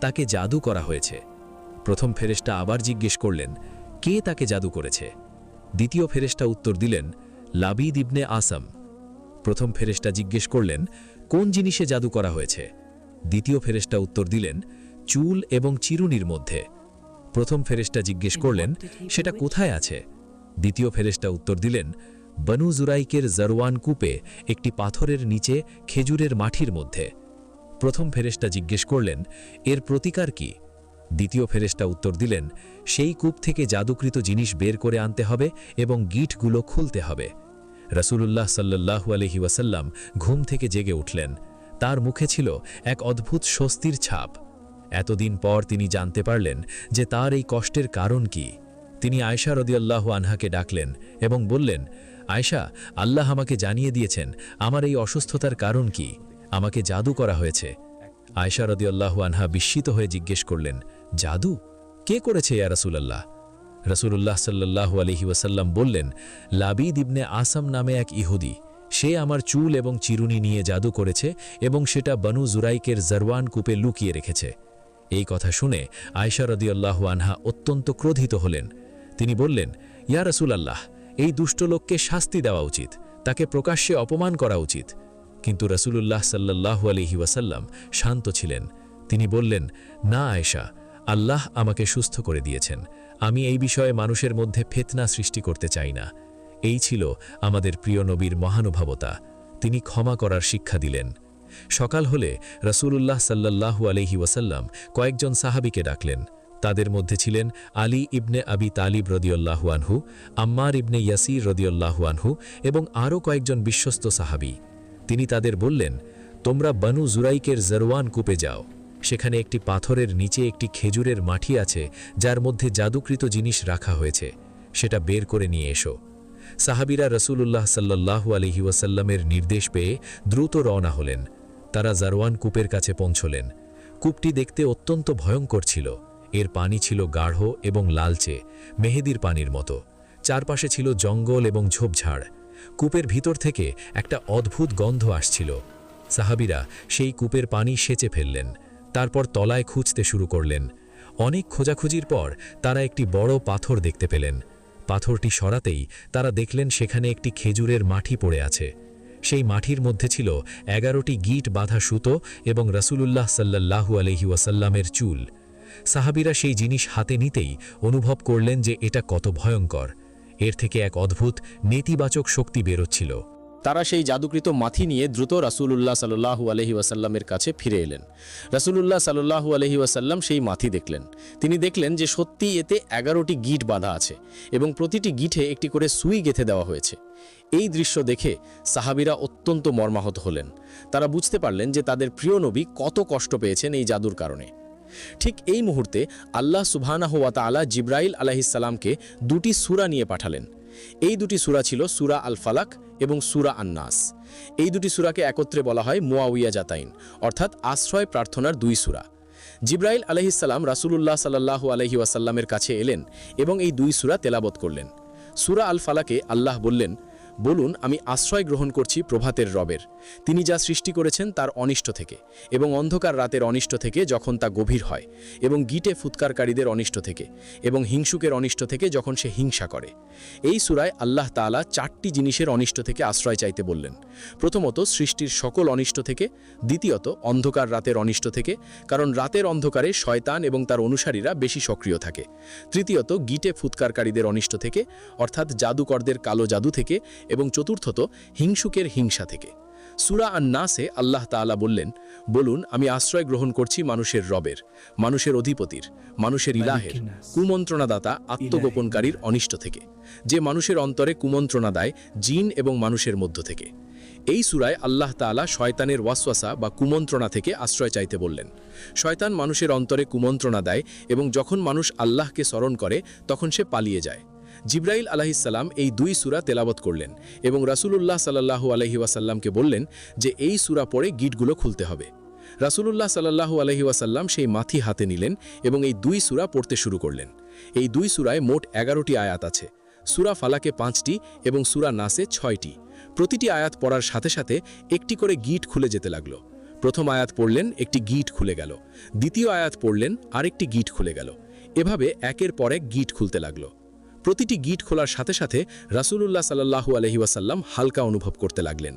তাকে জাদু করা হয়েছে। প্রথম ফেরেশতা আবার জিজ্ঞেস করলেন, কে তাকে জাদু করেছে? দ্বিতীয় ফেরেশতা উত্তর দিলেন, লাবিদ ইবনে আসম। প্রথম ফেরেশতা জিজ্ঞেস করলেন, কোন জিনিসে জাদু করা হয়েছে? দ্বিতীয় ফেরেশতা উত্তর দিলেন, চুল এবং চিরুনির মধ্যে। প্রথম ফেরেশতা জিজ্ঞেস করলেন, সেটা কোথায় আছে? দ্বিতীয় ফেরেশতা উত্তর দিলেন, বনু জুরাইকের জরওয়ান কূপে একটি পাথরের নিচে খেজুরের মাঠির মধ্যে। প্রথম ফেরেশতা জিজ্ঞেস করলেন, এর প্রতিকার কি? দ্বিতীয় ফেরেশতা উত্তর দিলেন, সেই কূপ থেকে জাদুকৃত জিনিস বের করে আনতে হবে এবং গিঁটগুলো খুলতে হবে। রাসূলুল্লাহ সাল্লাল্লাহু আলাইহি ওয়াসাল্লাম ঘুম থেকে জেগে উঠলেন। তার মুখে ছিল এক অদ্ভুত স্বস্তির ছাপ। এতদিন পর তিনি জানতে পারলেন যে তার এই কষ্টের কারণ কি। তিনি আয়েশা রাদিয়াল্লাহু আনহাকে ডাকলেন এবং বললেন, আয়েশা, আল্লাহ আমাকে জানিয়ে দিয়েছেন আমার এই অসুস্থতার কারণ কি। আমাকে জাদু করা হয়েছে। আয়েশা রাদিয়াল্লাহু আনহা বিস্মিত হয়ে জিজ্ঞেস করলেন, জাদু? কে করেছে ইয়া রাসূলুল্লাহ? রাসূলুল্লাহ সাল্লাল্লাহু আলাইহি ওয়াসাল্লাম বললেন, লাবিদ ইবনে আসম নামে এক ইহুদি, সে আমার চুল এবং চিরুনি নিয়ে জাদু করেছে এবং সেটা বনু জুরাইকের জরওয়ান কূপে লুকিয়ে রেখেছে। এই কথা শুনে আয়েশা রাদিয়াল্লাহু আনহা অত্যন্ত ক্রোধিত হলেন। তিনি বললেন, ইয়া রাসূলুল্লাহ, এই দুষ্ট লোককে শাস্তি দেওয়া উচিত, তাকে প্রকাশ্যে অপমান করা উচিত। কিন্তু রাসূলুল্লাহ সাল্লাল্লাহু আলাইহি ওয়াসাল্লাম শান্ত ছিলেন। তিনি বললেন, না আয়েশা, আল্লাহ আমাকে সুস্থ করে দিয়েছেন। আমি এই বিষয়ে মানুষের মধ্যে ফিতনা সৃষ্টি করতে চাই না। এই ছিল আমাদের প্রিয় নবীর মহানুভবতা। তিনি ক্ষমা করার শিক্ষা দিলেন। সকাল হলে রাসূলুল্লাহ সাল্লাল্লাহু আলাইহি ওয়াসাল্লাম কয়েকজন সাহাবীকে ডাকলেন। তাদের মধ্যে ছিলেন আলী ইবনে আবি তালিব রাদিয়াল্লাহু আনহু, আম্মার ইবনে ইয়াসির রাদিয়াল্লাহু আনহু এবং আরও কয়েকজন বিশ্বস্ত সাহাবী। তিনি তাদের বললেন, তোমরা বনু জুরাইকের জরওয়ান কূপে যাও। সেখানে একটি পাথরের নিচে একটি খেজুরের মাঠি আছে, যার মধ্যে জাদুকৃত জিনিস রাখা হয়েছে। সেটা বের করে নিয়ে এসো। সাহাবীরা রাসূলুল্লাহ সাল্লাল্লাহু আলাইহি ওয়াসাল্লামের নির্দেশ পেয়ে দ্রুত রওনা হলেন। তারা জরওয়ান কূপের কাছে পৌঁছলেন। কূপটি দেখতে অত্যন্ত ভয়ঙ্কর ছিল। এর পানি ছিল গাঢ় এবং লালচে, মেহেদির পানির মতো। চারপাশে ছিল জঙ্গল এবং ঝোপঝাড়। কূপের ভিতর থেকে একটা অদ্ভুত গন্ধ আসছিল। সাহাবীরা সেই কূপের পানি সেচে ফেললেন। তারপর তলায় খুঁজতে শুরু করলেন। অনেক খোঁজাখুঁজির পর তারা একটি বড় পাথর দেখতে পেলেন। পাথরটি সরাতেই তারা দেখলেন সেখানে একটি খেজুরের মাঠি পড়ে আছে। সেই মাঠির মধ্যে ছিল 11টি গিঁট বাঁধা সুতো এবং রাসূলুল্লাহ সাল্লাল্লাহু আলাইহি ওয়াসাল্লামের চুল। সাহাবীরা সেই জিনিস হাতে নিতেই অনুভব করলেন যে এটা কত ভয়ঙ্কর। এর থেকে এক অদ্ভুত নেতিবাচক শক্তি বেরোচ্ছিল। তারা সেই জাদুকৃত মাথি নিয়ে দ্রুত রাসূলুল্লাহ সাল্লাল্লাহু আলাইহি ওয়াসাল্লামের কাছে ফিরে এলেন। রাসূলুল্লাহ সাল্লাল্লাহু আলাইহি ওয়াসাল্লাম সেই মাথি দেখলেন। তিনি দেখলেন যে সত্যি এতে 11টি গিঁট বাঁধা আছে এবং প্রতিটি গিঁঠে একটি করে সুই গেঁথে দেওয়া হয়েছে। এই দৃশ্য দেখে সাহাবীরা অত্যন্ত মর্মাহত হলেন। তারা বুঝতে পারলেন যে তাদের প্রিয় নবী কত কষ্ট পেয়েছেন এই জাদুর কারণে। ঠিক এই মুহূর্তে আল্লাহ সুবহানাহু ওয়া তাআলা জিবরাইল আলাইহিস সালামকে দুটি সূরা নিয়ে পাঠালেন। এই দুটি সূরা ছিল সূরা আল ফালাক এবং সূরা আন-নাস। এই দুটি সূরাকে একত্রে বলা হয় মুআউইয়াজাতাইন, অর্থাৎ আশ্রয় প্রার্থনার দুই সূরা। জিবরাইল আলাইহিস সালাম রাসূলুল্লাহ সাল্লাল্লাহু আলাইহি ওয়াসাল্লামের কাছে এলেন এবং এই দুই সূরা তেলাওয়াত করলেন। সূরা আল ফালাকে আল্লাহ বললেন, বলুন, আমি আশ্রয় গ্রহণ করছি প্রভাতের রবের। তিনি যা সৃষ্টি করেছেন তার অনিষ্ট থেকে এবং অন্ধকার রাতের অনিষ্ট থেকে যখন তা গভীর হয়, এবং গিটে ফুৎকারকারীদের অনিষ্ট থেকে এবং হিংসুকের অনিষ্ট থেকে যখন সে হিংসা করে। এই সূরায় আল্লাহ তাআলা 4টি জিনিসের অনিষ্ট থেকে আশ্রয় চাইতে বললেন। প্রথমত, সৃষ্টির সকল অনিষ্ট থেকে। দ্বিতীয়ত, অন্ধকার রাতের অনিষ্ট থেকে, কারণ রাতের অন্ধকারে শয়তান এবং তার অনুসারীরা বেশি সক্রিয় থাকে। তৃতীয়ত, গিটে ফুৎকারকারীদের অনিষ্ট থেকে, অর্থাৎ জাদুকরদের কালো জাদু থেকে। এবং চতুর্থত, হিংসুকের হিংসা থেকে। সূরা আন-নাসে আল্লাহ তাআলা বললেন, বলুন, আমি আশ্রয় গ্রহণ করছি মানুষের রবের, মানুষের অধিপতির, মানুষের ইলাহের, কুমন্ত্রণাদাতা আত্মগোপনকারীর অনিষ্ট থেকে, যে মানুষের অন্তরে কুমন্ত্রণা দেয় জিন এবং মানুষের মধ্য থেকে। এই সূরায় আল্লাহ তাআলা শয়তানের ওয়াসওয়াসা বা কুমন্ত্রণা থেকে আশ্রয় চাইতে বললেন। শয়তান মানুষের অন্তরে কুমন্ত্রণা দেয় এবং যখন মানুষ আল্লাহকে স্মরণ করে তখন সে পালিয়ে যায়। জিবরাইল আলাইহিস সালাম এই দুই সূরা তেলাওয়াত করলেন এবং রাসূলুল্লাহ সাল্লাল্লাহু আলাইহি ওয়াসাল্লামকে বললেন যে এই সূরা পড়ে গিঁটগুলো খুলতে হবে। রাসূলুল্লাহ সাল্লাল্লাহু আলাইহি ওয়াসাল্লাম সেই মাথি হাতে নিলেন এবং এই দুই সূরা পড়তে শুরু করলেন। এই দুই সূরায় মোট 11টি আয়াত আছে। সূরা ফালাকে 5টি এবং সূরা নাসে 6টি। প্রতিটি আয়াত পড়ার সাথে সাথে একটি করে গিঁট খুলে যেতে লাগলো। প্রথম আয়াত পড়লেন, একটি গিট খুলে গেল। দ্বিতীয় আয়াত পড়লেন, আরেকটি গিট খুলে গেল। এভাবে একের পর এক গিট খুলতে লাগলো। প্রতিটি গিট খোলার সাথে সাথে রাসূলুল্লাহ সাল্লাল্লাহু আলাইহি ওয়াসাল্লাম হালকা অনুভব করতে লাগলেন।